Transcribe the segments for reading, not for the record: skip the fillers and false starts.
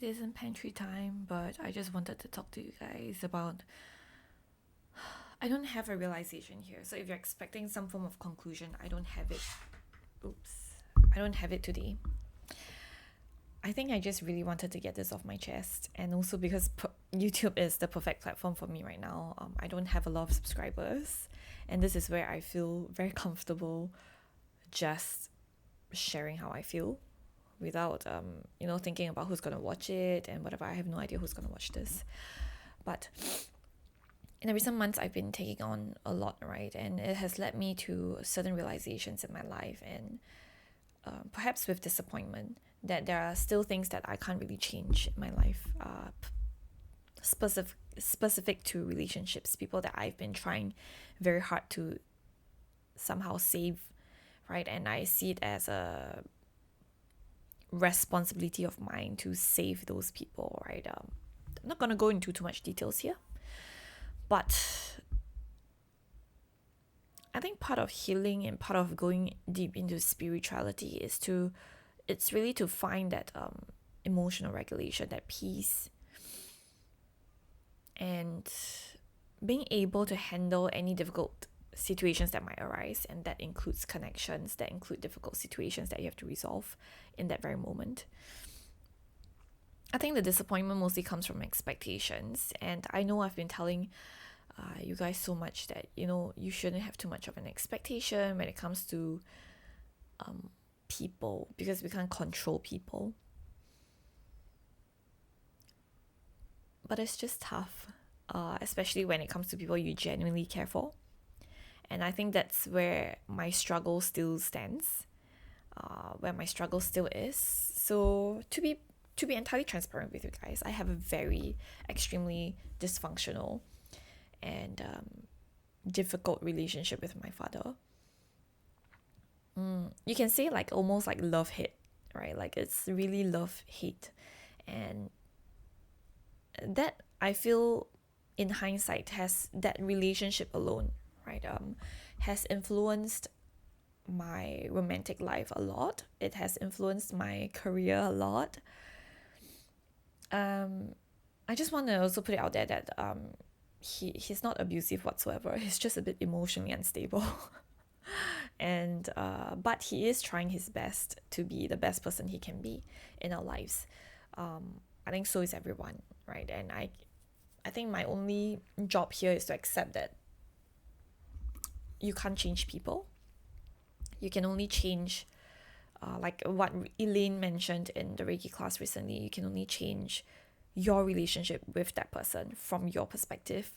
It isn't pantry time, but I just wanted to talk to you guys about. I don't have a realization here, so if you're expecting some form of conclusion, I don't have it. Oops. I don't have it today. I think I just really wanted to get this off my chest, and also because YouTube is the perfect platform for me right now. I don't have a lot of subscribers, and this is where I feel very comfortable just sharing how I feel without thinking about who's gonna watch it and whatever. I have no idea who's gonna watch this. But in the recent months I've been taking on a lot, right? And it has led me to certain realizations in my life, and perhaps with disappointment that there are still things that I can't really change in my life, specific to relationships, people that I've been trying very hard to somehow save, right? And I see it as a responsibility of mine to save those people, right? I'm not gonna go into too much details here, but I think part of healing and part of going deep into spirituality it's really to find that emotional regulation, that peace, and being able to handle any difficult situations that might arise, and that includes connections, that include difficult situations that you have to resolve in that very moment. I think the disappointment mostly comes from expectations, and I know I've been telling you guys so much that you shouldn't have too much of an expectation when it comes to people, because we can't control people. But it's just tough, especially when it comes to people you genuinely care for. And I think that's where my struggle still stands, where my struggle still is. So to be entirely transparent with you guys, I have a very extremely dysfunctional and difficult relationship with my father. You can say like almost like love hate, right? Like it's really love hate, and that I feel in hindsight has that relationship alone, right? Has influenced my romantic life a lot. It has influenced my career a lot. I just want to also put it out there that he's not abusive whatsoever. He's just a bit emotionally unstable. And but he is trying his best to be the best person he can be in our lives. I think so is everyone, right? And I think my only job here is to accept that you can't change people. You can only change, like what Elaine mentioned in the Reiki class recently, you can only change your relationship with that person from your perspective.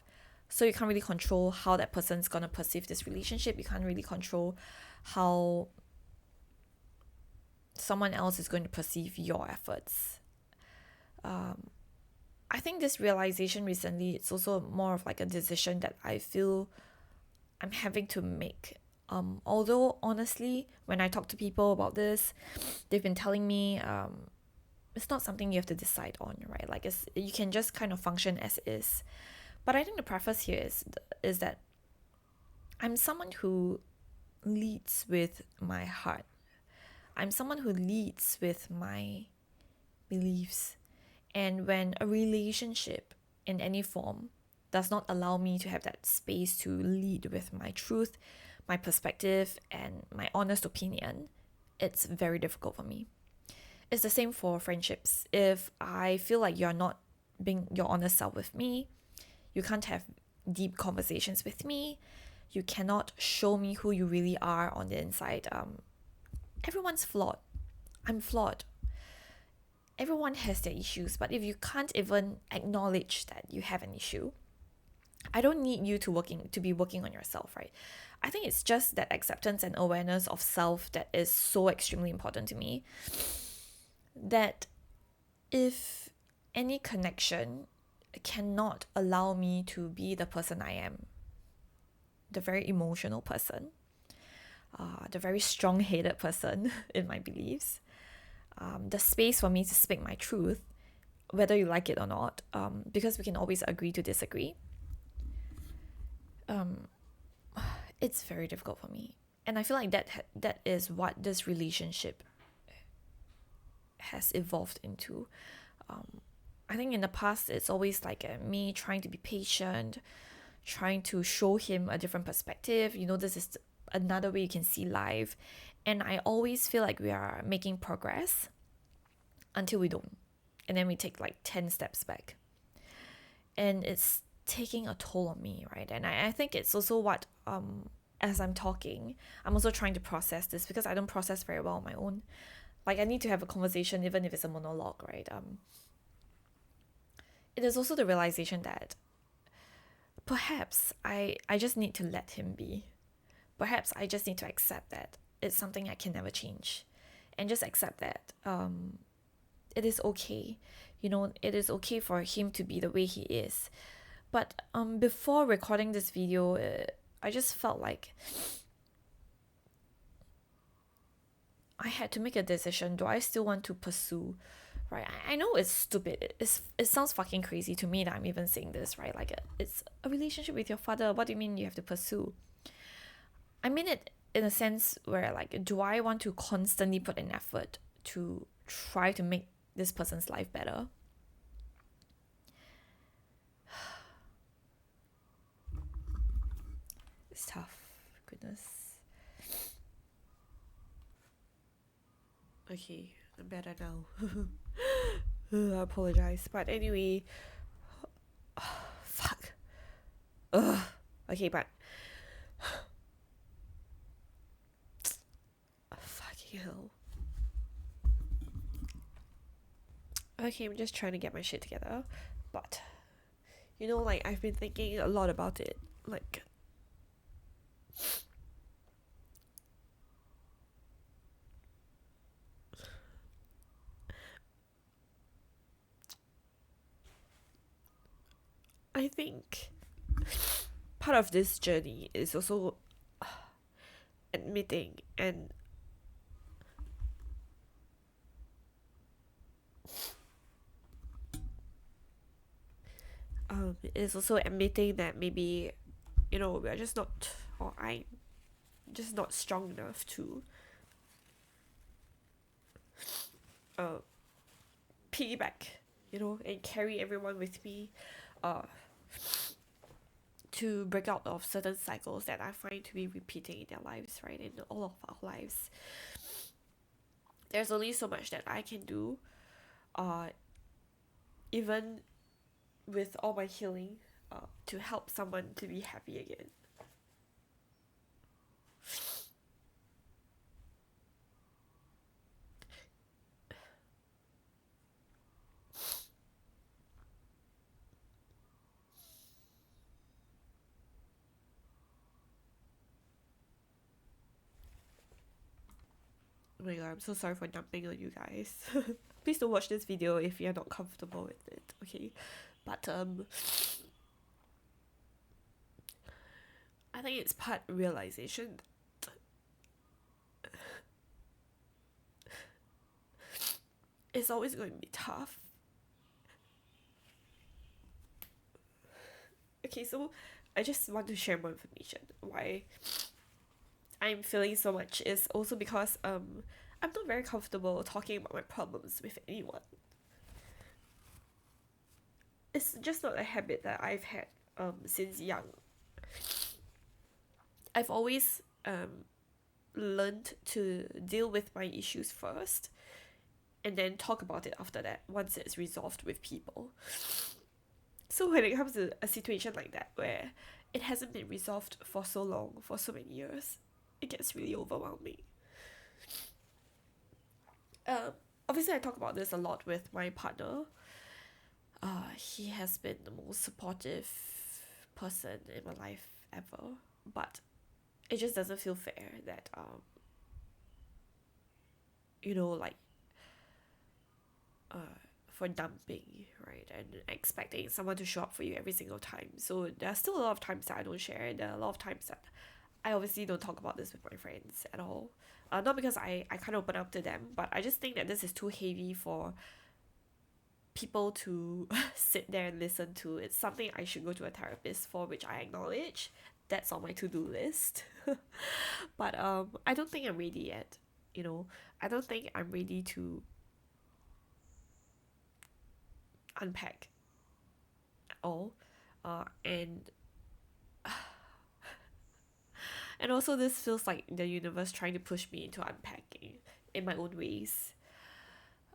So you can't really control how that person's gonna perceive this relationship. You can't really control how someone else is going to perceive your efforts. I think this realization recently, it's also more of like a decision that I feel I'm having to make. Although honestly, when I talk to people about this, they've been telling me it's not something you have to decide on, right? Like you can just kind of function as is. But I think the preface here is that I'm someone who leads with my heart. I'm someone who leads with my beliefs. And when a relationship in any form does not allow me to have that space to lead with my truth, my perspective, and my honest opinion, it's very difficult for me. It's the same for friendships. If I feel like you're not being your honest self with me, you can't have deep conversations with me, you cannot show me who you really are on the inside. Everyone's flawed. I'm flawed. Everyone has their issues, but if you can't even acknowledge that you have an issue, I don't need you to be working on yourself, right? I think it's just that acceptance and awareness of self that is so extremely important to me. That if any connection cannot allow me to be the person I am, the very emotional person, the very strong-headed person in my beliefs, the space for me to speak my truth, whether you like it or not, because we can always agree to disagree. It's very difficult for me, and I feel like that is what this relationship has evolved into. I think in the past it's always like me trying to be patient, trying to show him a different perspective. This is another way you can see life. And I always feel like we are making progress until we don't. And then we take like 10 steps back. And it's taking a toll on me, right? And I think it's also what, as I'm talking, I'm also trying to process this because I don't process very well on my own. Like, I need to have a conversation, even if it's a monologue, right? It is also the realization that perhaps I just need to let him be. Perhaps I just need to accept that it's something I can never change, and just accept that it is okay. It is okay for him to be the way he is. But before recording this video, I just felt like I had to make a decision. Do I still want to pursue? Right, I know it's stupid. It sounds fucking crazy to me that I'm even saying this, right? Like, it's a relationship with your father. What do you mean you have to pursue? I mean it in a sense where, like, do I want to constantly put an effort to try to make this person's life better? It's tough. Goodness. Okay, I'm better now. I apologize. But anyway, fuck. Ugh. Okay, but fucking hell. Okay, I'm just trying to get my shit together. But like, I've been thinking a lot about it. Like, I think part of this journey is also admitting and is also admitting that maybe we're just not, or I'm just not strong enough to piggyback, and carry everyone with me, to break out of certain cycles that I find to be repeating in their lives, right? In all of our lives. There's only so much that I can do, even with all my healing, to help someone to be happy again. Oh my god, I'm so sorry for dumping on you guys. Please don't watch this video if you're not comfortable with it, okay? But I think it's part realization that it's always going to be tough. Okay, so I just want to share more information. Why I'm feeling so much is also because I'm not very comfortable talking about my problems with anyone. It's just not a habit that I've had since young. I've always learned to deal with my issues first and then talk about it after that once it's resolved with people. So when it comes to a situation like that where it hasn't been resolved for so long, for so many years, it gets really overwhelming. Obviously I talk about this a lot with my partner. He has been the most supportive person in my life ever, but it just doesn't feel fair that like for dumping, right, and expecting someone to show up for you every single time. So there are still a lot of times that I don't share. There are a lot of times that I obviously don't talk about this with my friends at all. Not because I can't open up to them, but I just think that this is too heavy for people to sit there and listen to. It's something I should go to a therapist for, which I acknowledge. That's on my to-do list. But I don't think I'm ready yet. I don't think I'm ready to unpack at all. And and also this feels like the universe trying to push me into unpacking in my own ways.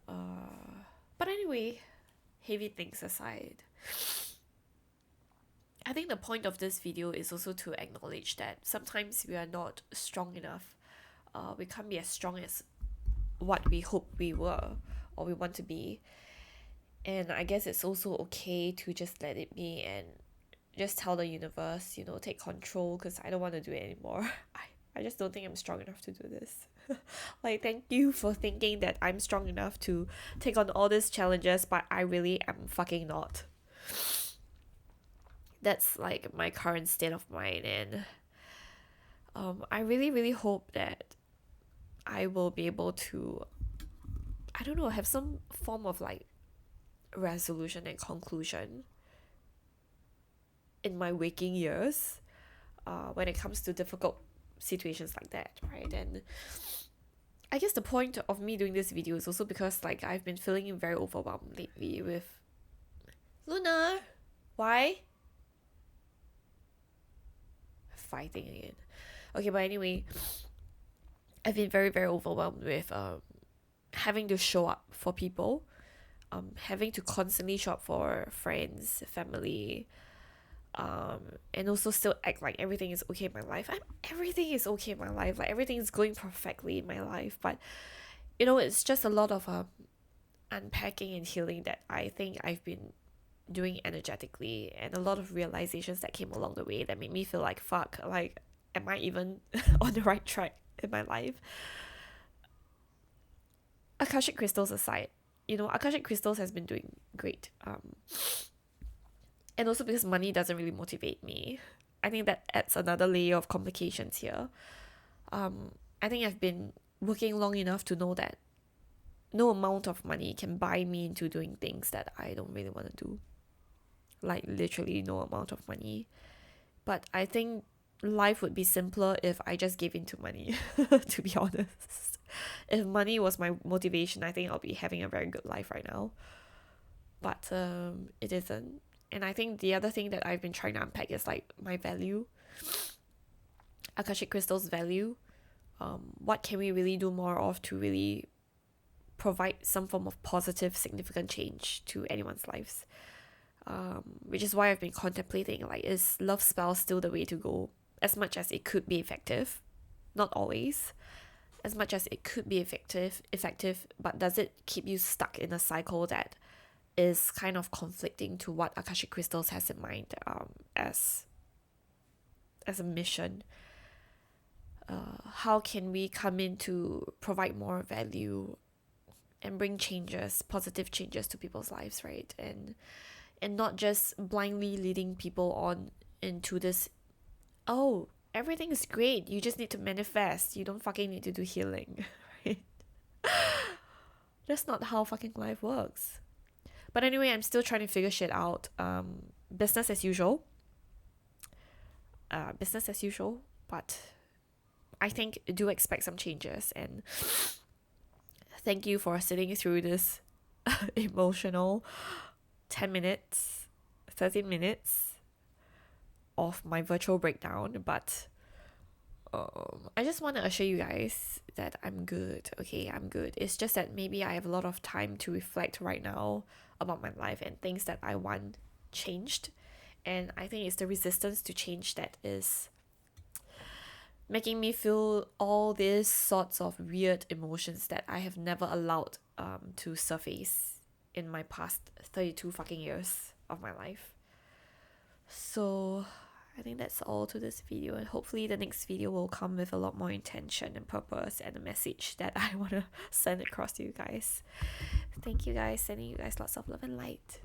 But anyway, heavy things aside, I think the point of this video is also to acknowledge that sometimes we are not strong enough. We can't be as strong as what we hope we were or we want to be. And I guess it's also okay to just let it be and just tell the universe, take control, because I don't want to do it anymore. I just don't think I'm strong enough to do this. Like, thank you for thinking that I'm strong enough to take on all these challenges, but I really am fucking not. That's like my current state of mind, and I really, really hope that I will be able to, I don't know, have some form of like resolution and conclusion in my waking years when it comes to difficult situations like that, right? And I guess the point of me doing this video is also because like I've been feeling very overwhelmed lately with Luna. Why? Fighting again. Okay, but anyway, I've been very, very overwhelmed with having to show up for people, having to constantly show up for friends, family, and also still act like everything is okay in my life. Everything is okay in my life, like everything is going perfectly in my life, but it's just a lot of unpacking and healing that I think I've been doing energetically, and a lot of realizations that came along the way that made me feel like, fuck, like, am I even on the right track in my life? Akashic crystals aside, Akashic crystals has been doing great. And also because money doesn't really motivate me. I think that adds another layer of complications here. I think I've been working long enough to know that no amount of money can buy me into doing things that I don't really want to do. Like literally no amount of money. But I think life would be simpler if I just gave into money, to be honest. If money was my motivation, I think I'll be having a very good life right now. But it isn't. And I think the other thing that I've been trying to unpack is like my value. Akashic crystals value. What can we really do more of to really provide some form of positive, significant change to anyone's lives? Which is why I've been contemplating, like, is love spell still the way to go? As much as it could be effective, not always. As much as it could be effective, but does it keep you stuck in a cycle that is kind of conflicting to what Akashic crystals has in mind as a mission? How can we come in to provide more value and bring changes, positive changes to people's lives, right? And not just blindly leading people on into this, oh, everything is great, you just need to manifest, you don't fucking need to do healing, right? That's not how fucking life works. But anyway, I'm still trying to figure shit out. Business as usual. But I think do expect some changes, and thank you for sitting through this emotional 10 minutes, 13 minutes of my virtual breakdown. But I just want to assure you guys that I'm good, okay? I'm good. It's just that maybe I have a lot of time to reflect right now about my life and things that I want changed. And I think it's the resistance to change that is making me feel all these sorts of weird emotions that I have never allowed to surface in my past 32 fucking years of my life. So I think that's all to this video, and hopefully the next video will come with a lot more intention and purpose and a message that I want to send across to you guys. Thank you guys, sending you guys lots of love and light.